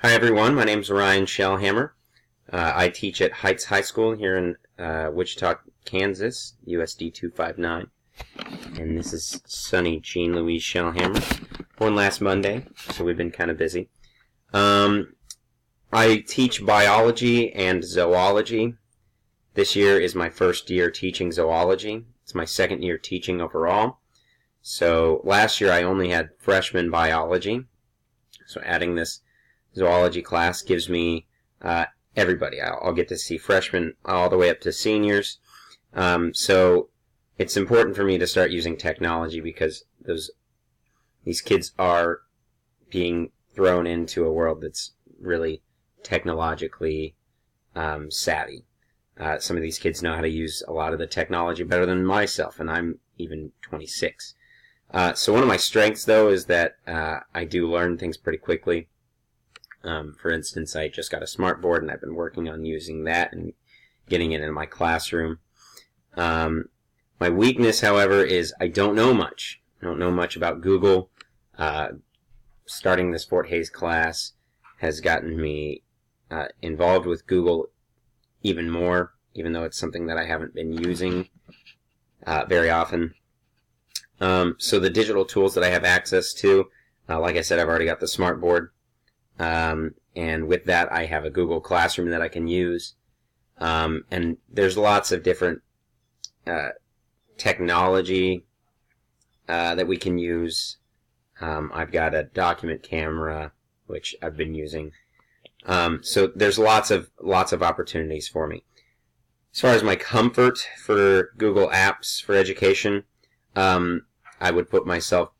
Hi everyone, my name is Ryan Shellhammer. I teach at Heights High School here in Wichita, Kansas, USD 259. And this is sunny Jean Louise Shellhammer. Born last Monday, so we've been kind of busy. I teach biology and zoology. This year is my first year teaching zoology. It's my second year teaching overall. So last year I only had freshman biology. So adding this zoology class gives me everybody. I'll get to see freshmen all the way up to seniors. So it's important for me to start using technology because these kids are being thrown into a world that's really technologically savvy. Some of these kids know how to use a lot of the technology better than myself, and I'm even 26. So one of my strengths, though, is that I do learn things pretty quickly. For instance, I just got a smart board, and I've been working on using that and getting it in my classroom. My weakness, however, is I don't know much. I don't know much about Google. Starting this Fort Hays class has gotten me involved with Google even more, even though it's something that I haven't been using very often. So the digital tools that I have access to, like I said, I've already got the smart board. And with that, I have a Google Classroom that I can use. And there's lots of different technology that we can use. I've got a document camera, which I've been using. So there's lots of opportunities for me. As far as my comfort for Google Apps for education, I would put myself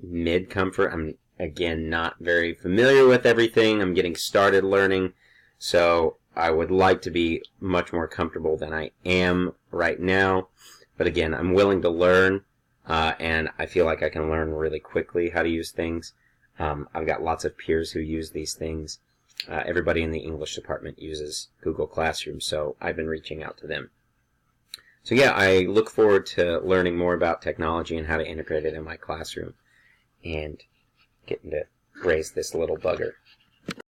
mid-comfort. I'm, again, not very familiar with everything. I'm getting started learning, so I would like to be much more comfortable than I am right now. But again, I'm willing to learn, and I feel like I can learn really quickly how to use things. I've got lots of peers who use these things. Everybody in the English department uses Google Classroom, so I've been reaching out to them. So yeah, I look forward to learning more about technology and how to integrate it in my classroom and getting to raise this little bugger.